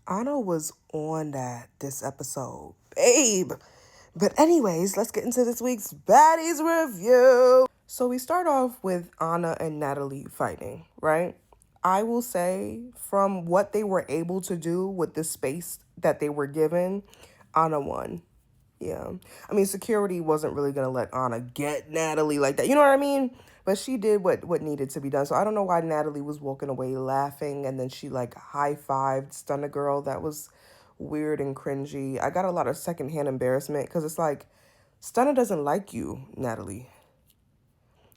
Anna was on this episode, babe. But anyways, let's get into this week's Baddies review. So we start off with Anna and Natalie fighting, right? I will say from what they were able to do with the space that they were given, Anna won. Yeah. I mean, security wasn't really going to let Anna get Natalie like that. You know what I mean? But she did what needed to be done. So I don't know why Natalie was walking away laughing and then she like high-fived Stunna Girl. That was weird and cringy. I got a lot of secondhand embarrassment because it's like, Stunna doesn't like you, Natalie.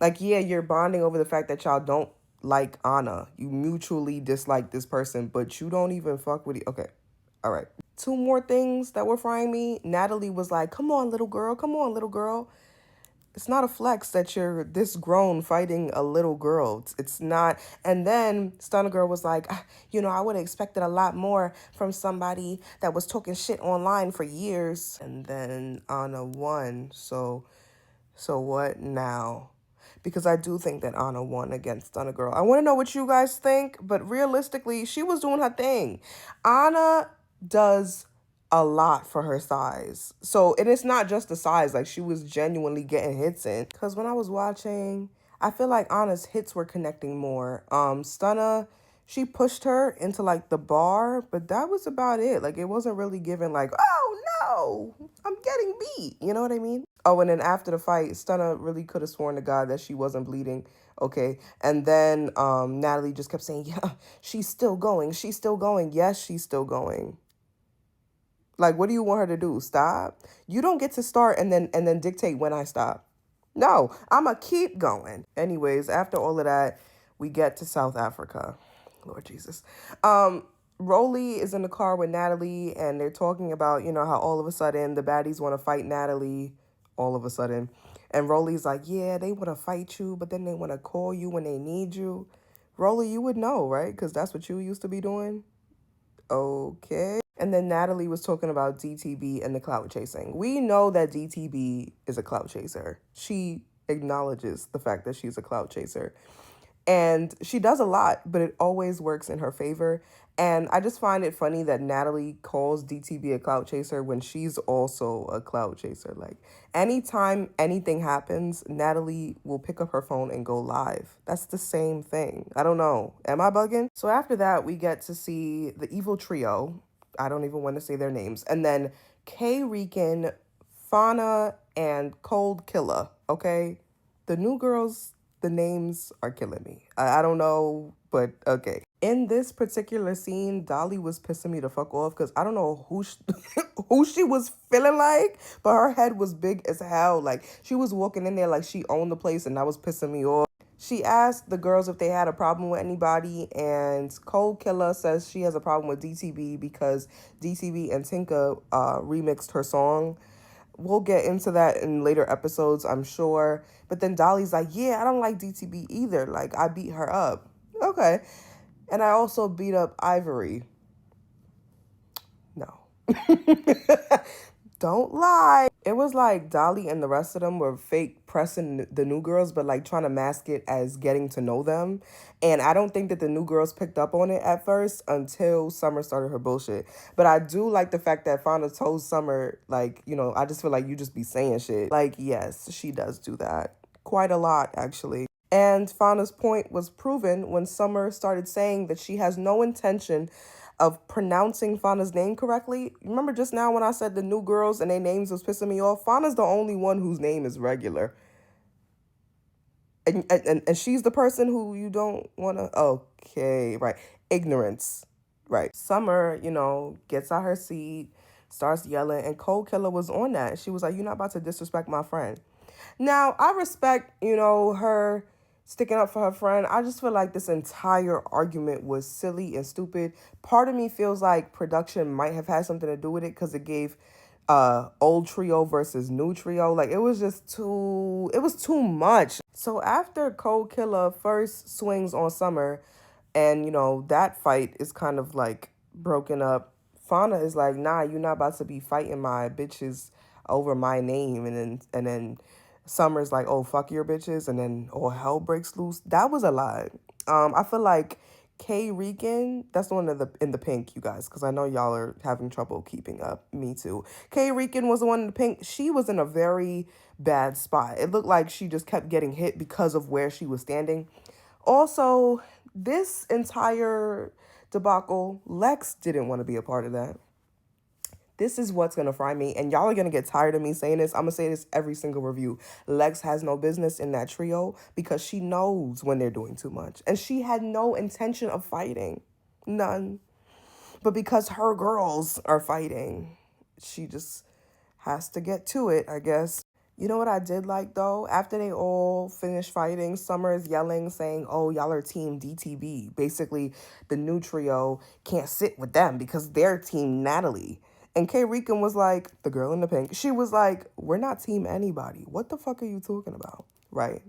Like, yeah, you're bonding over the fact that y'all don't like Anna. You mutually dislike this person, but you don't even fuck with it. Okay. All right. Two more things that were frying me. Natalie was like, come on, little girl. Come on, little girl. It's not a flex that you're this grown fighting a little girl. It's not. And then Stunner Girl was like, I would have expected a lot more from somebody that was talking shit online for years. And then Anna won. So what now? Because I do think that Anna won against Stunner Girl. I want to know what you guys think, but realistically, she was doing her thing. Anna does a lot for her size. So, and it's not just the size. Like, she was genuinely getting hits in. Because when I was watching, I feel like Anna's hits were connecting more. Stunna, she pushed her into, like, the bar, but that was about it. Like, it wasn't really given, like, oh, no, I'm getting beat. You know what I mean? Oh, and then after the fight, Stunna really could have sworn to God that she wasn't bleeding. Okay. And then Natalie just kept saying, yeah, she's still going. She's still going. Yes, she's still going. Like, what do you want her to do? Stop? You don't get to start and then dictate when I stop. No, I'ma keep going. Anyways, after all of that, we get to South Africa. Lord Jesus. Rolly is in the car with Natalie and they're talking about, how all of a sudden the baddies want to fight Natalie all of a sudden. And Rolly's like, yeah, they want to fight you, but then they want to call you when they need you. Rolly, you would know, right? Because that's what you used to be doing. Okay. And then Natalie was talking about DTB and the clout chasing. We know that DTB is a clout chaser. She acknowledges the fact that she's a clout chaser. And she does a lot, but it always works in her favor. And I just find it funny that Natalie calls DTB a clout chaser when she's also a clout chaser. Like, anytime anything happens, Natalie will pick up her phone and go live. That's the same thing. I don't know. Am I bugging? So after that, we get to see the evil trio. I don't even want to say their names. And then K Rican, Fauna, and Cold Killer, okay? The new girls, the names are killing me. I don't know, but okay. In this particular scene, Dolly was pissing me the fuck off because I don't know who who she was feeling like, but her head was big as hell. Like, she was walking in there like she owned the place, and that was pissing me off. She asked the girls if they had a problem with anybody, and Cold Killer says she has a problem with DTB because DTB and Tinka remixed her song. We'll get into that in later episodes, I'm sure. But then Dolly's like, yeah, I don't like DTB either. Like, I beat her up. Okay. And I also beat up Ivory. No. Don't lie. It was like Dolly and the rest of them were fake pressing the new girls, but like trying to mask it as getting to know them. And I don't think that the new girls picked up on it at first until Summer started her bullshit. But I do like the fact that Fauna told Summer, like, I just feel like you just be saying shit. Like, yes, she does do that. Quite a lot, actually. And Fauna's point was proven when Summer started saying that she has no intention of pronouncing Fauna's name correctly. Remember just now when I said the new girls and their names was pissing me off? Fauna's the only one whose name is regular. And she's the person who you don't want to... Okay, right. Ignorance. Right. Summer, gets out her seat, starts yelling, and Cold Killer was on that. She was like, you're not about to disrespect my friend. Now, I respect, her sticking up for her friend. I just feel like this entire argument was silly and stupid. Part of me feels like production might have had something to do with it because it gave old trio versus new trio. Like, it was too much. So after Cold Killer first swings on Summer and, that fight is kind of like broken up, Fauna is like, nah, you're not about to be fighting my bitches over my name. And then Summer's like, oh, fuck your bitches, and then all hell breaks loose. That was a lot. I feel like K Rican, that's the one in the pink, you guys, because I know y'all are having trouble keeping up. Me too. K Rican was the one in the pink. She was in a very bad spot. It looked like she just kept getting hit because of where she was standing. Also, this entire debacle, Lex didn't want to be a part of that. This is what's going to fry me, and y'all are going to get tired of me saying this. I'm going to say this every single review. Lex has no business in that trio because she knows when they're doing too much, and she had no intention of fighting. None. But because her girls are fighting, she just has to get to it, I guess. You know what I did like, though? After they all finished fighting, Summer is yelling, saying, oh, y'all are team DTB. Basically, the new trio can't sit with them because they're team Natalie. And K. Rican was like, the girl in the pink, she was like, we're not team anybody. What the fuck are you talking about? Right?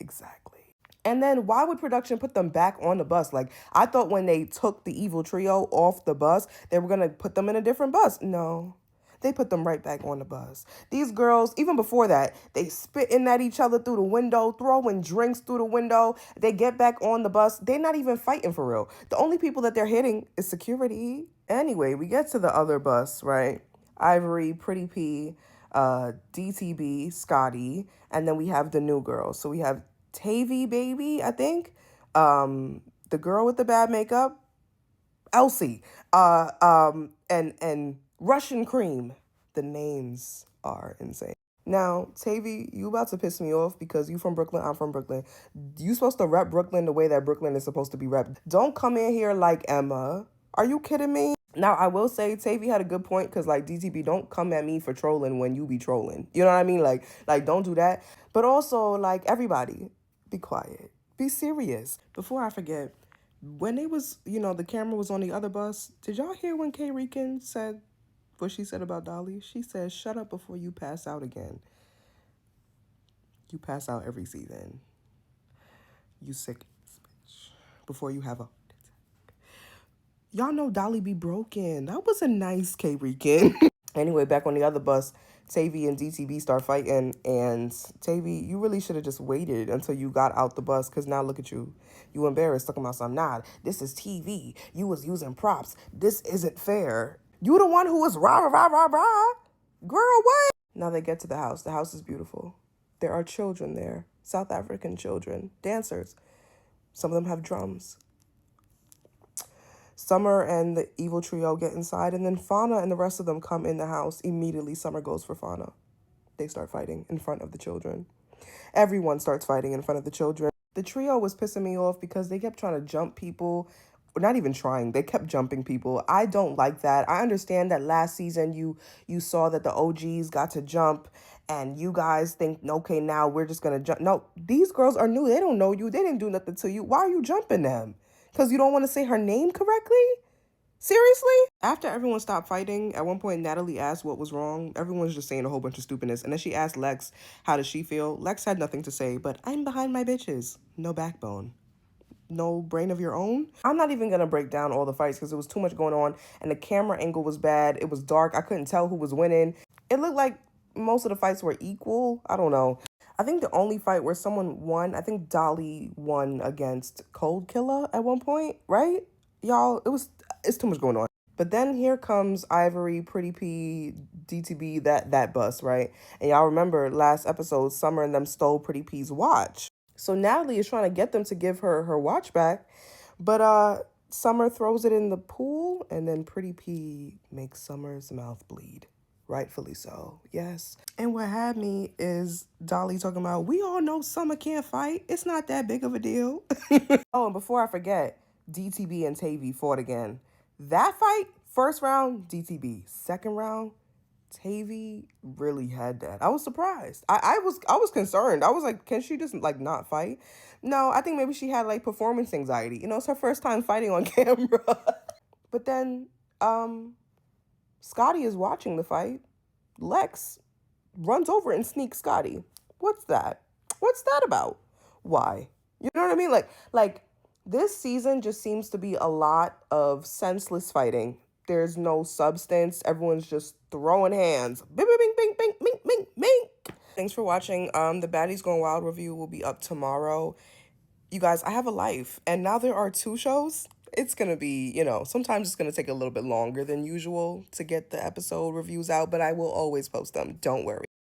Exactly. And then why would production put them back on the bus? Like, I thought when they took the evil trio off the bus, they were going to put them in a different bus. No. They put them right back on the bus. These girls, even before that, they spitting at each other through the window, throwing drinks through the window. They get back on the bus. They're not even fighting for real. The only people that they're hitting is security. Anyway, we get to the other bus, right? Ivory, Pretty P, DTB, Scotty, and then we have the new girls. So we have Tavy Baby, I think, the girl with the bad makeup, Elsie, and Russian Cream. The names are insane. Now, Tavy, you about to piss me off because you from Brooklyn, I'm from Brooklyn. You supposed to rep Brooklyn the way that Brooklyn is supposed to be repped. Don't come in here like Emma. Are you kidding me? Now, I will say Tavy had a good point because, like, DTB, don't come at me for trolling when you be trolling. You know what I mean? Like, don't do that. But also, like, everybody, be quiet. Be serious. Before I forget, when they was, the camera was on the other bus, did y'all hear when K. Rican said what she said about Dolly? She said, shut up before you pass out again. You pass out every season. You sick bitch. Before you have a... Y'all know Dolly be broken. That was a nice K. Rican. Anyway, back on the other bus, Tavy and DTB start fighting, and Tavy, you really should have just waited until you got out the bus, because now look at you. You embarrassed talking about something. Nah, this is TV. You was using props. This isn't fair. You the one who was rah, rah, rah, rah. Girl, what? Now they get to the house. The house is beautiful. There are children there. South African children. Dancers. Some of them have drums. Summer and the evil trio get inside, and then Fauna and the rest of them come in the house. Immediately, Summer goes for Fauna. They start fighting in front of the children. Everyone starts fighting in front of the children. The trio was pissing me off because they kept trying to jump people. Not even trying. They kept jumping people. I don't like that. I understand that last season you saw that the OGs got to jump, and you guys think, okay, now we're just going to jump. No, these girls are new. They don't know you. They didn't do nothing to you. Why are you jumping them? Because you don't want to say her name correctly? Seriously? After everyone stopped fighting, at one point, Natalie asked what was wrong. Everyone's just saying a whole bunch of stupidness. And then she asked Lex, how does she feel? Lex had nothing to say, but I'm behind my bitches. No backbone. No brain of your own. I'm not even going to break down all the fights because there was too much going on. And the camera angle was bad. It was dark. I couldn't tell who was winning. It looked like most of the fights were equal. I don't know. I think the only fight where someone won, I think Dolly won against Cold Killer at one point, right? Y'all, it's too much going on. But then here comes Ivory, Pretty P, DTB, that bus, right? And y'all remember last episode, Summer and them stole Pretty P's watch. So Natalie is trying to get them to give her watch back. But Summer throws it in the pool, and then Pretty P makes Summer's mouth bleed. Rightfully so, yes. And what had me is Dolly talking about, we all know Summer can't fight. It's not that big of a deal. Oh, and before I forget, DTB and Tavy fought again. That fight, first round, DTB. Second round, Tavy really had that. I was surprised. I was concerned. I was like, can she just like not fight? No, I think maybe she had like performance anxiety. It's her first time fighting on camera. But then, Scotty is watching the fight. Lex runs over and sneaks Scotty. What's that? What's that about? Why? You know what I mean? Like this season just seems to be a lot of senseless fighting. There's no substance. Everyone's just throwing hands. Bing, bing, bing, bing, bing, bing, bing, bing. Thanks for watching. The Baddies Going Wild review will be up tomorrow. You guys, I have a life, and now there are 2 shows. It's going to be, sometimes it's going to take a little bit longer than usual to get the episode reviews out, but I will always post them. Don't worry.